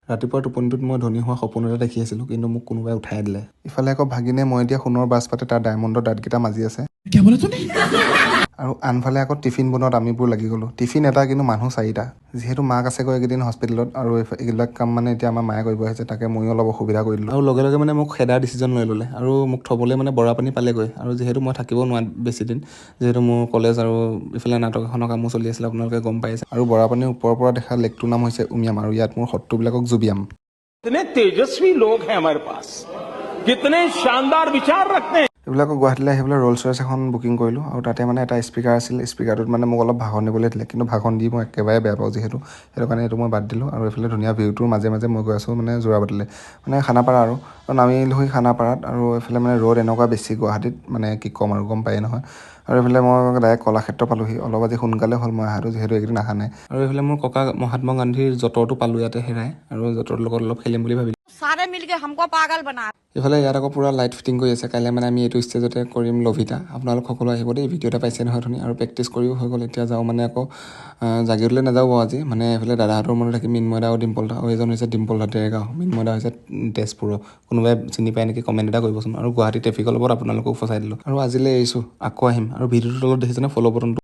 ৰাতিপুৱা টোপনিটোত মই ধনী হোৱা সপোন এটা দেখি আছিলোঁ, কিন্তু মোক কোনোবাই উঠাই দিলে। ইফালে আকৌ ভাগিনে মই এতিয়া সোণৰ বাজ পাতে তাৰ ডায়মণ্ডৰ দাঁতকেইটা মাজি আছে। আৰু আনফালে আকৌ টিফিন বনোৱাত আমিবোৰ লাগি গ'লোঁ। টিফিন এটা, কিন্তু মানুহ 4টা। যিহেতু মাক আছেগৈ এইকেইদিন হস্পিটেলত, আৰু এইবিলাক কাম মানে এতিয়া আমাৰ মায়ে কৰিব আহিছে, তাকে ময়ো অলপ অসুবিধা কৰি দিলোঁ। আৰু লগে লগে মানে মোক খেদাৰ ডিচিজন লৈ ল'লে, আৰু মোক থ'বলৈ মানে বৰাপানী পালেগৈ। আৰু যিহেতু মই থাকিব নোৱাৰোঁ বেছিদিন, যিহেতু মোৰ কলেজ আৰু ইফালে নাটক এখনৰ কামো চলি আছিলে, আপোনালোকে গম পাইছে। আৰু বৰাপানীৰ ওপৰৰ পৰা দেখা লেকটোৰ নাম হৈছে উমিয়াম, আৰু ইয়াত মোৰ শত্ৰুবিলাকক জুবিয়াম। कितने तेजस्वी लोग हैं हमारे पास, कितने शानदार विचार रखते हैं। এইবিলাকক গুৱাহাটীলৈ আহিবলৈ ৰ'লছ ৰইচ এখন বুকিং কৰিলোঁ, আৰু তাতে মানে এটা স্পীকাৰ আছিল। স্পীকাৰটোত মানে মোক অলপ ভাষণ দিবলৈ দিলে, কিন্তু ভাষণ দি মই একেবাৰে বেয়া পাওঁ যিহেতু, সেইটো কাৰণে এইটো মই বাদ দিলোঁ। আৰু এইফালে ধুনীয়া ভিউটোৰ মাজে মাজে মই গৈ আছোঁ মানে যোৰাবাটলৈ, মানে খানাপাৰা আৰু নামিলোহি খানাপাৰাত। আৰু এইফালে মানে ৰ'দ এনেকুৱা বেছি গুৱাহাটীত, মানে কি ক'ম আৰু, গম পায়েই নহয়। আৰু এইফালে মই ডাইৰেক্ট কলাক্ষেত্ৰ পালোঁহি। অলপ আজি সোনকালে হ'ল মই অহাটো, যিহেতু এইকেইদিন অহা নাই। আৰু এইফালে মোৰ ককা মহাত্মা গান্ধীৰ যঁতৰটো পালোঁ ইয়াতে হেৰাই, আৰু যঁতৰটোৰ লগত অলপ খেলিম বুলি ভাবিলোঁ। सारे मिलके हमको पागल बना। ইফালে ইয়াত আকৌ পূৰা লাইট ফিটিং কৰি আছে। কাইলৈ মানে আমি এইটো ষ্টেজতে কৰিম লভিতা। আপোনালোক সকলো আহিব দেই। ভিডিঅ' এটা পাইছে নহয় ধুনীয়া, আৰু প্ৰেক্টিচ কৰিও হৈ গ'ল। এতিয়া যাওঁ মানে আকৌ জাগিৰোডলৈ নাযাওঁ বাৰু আজি, মানে এইফালে দাদাহঁতৰ মনত থাকি মিন্ময় দা আৰু ডিম্পল দা, আৰু এইজন হৈছে ডিম্পল দা ডেৰগাঁও, মিন্ময় দা হৈছে তেজপুৰৰ। কোনোবাই চিনি পায় নেকি কমেণ্ট এটা কৰিবচোন। আৰু গুৱাহাটী ট্ৰেফিকৰ লগত আপোনালোকক ফচাই দিলোঁ। আৰু আজিলৈ এৰিছোঁ, আকৌ আহিম। আৰু ভিডিঅ'টোৰ তলত দেখিছেনে ফ'ল' বটনটো।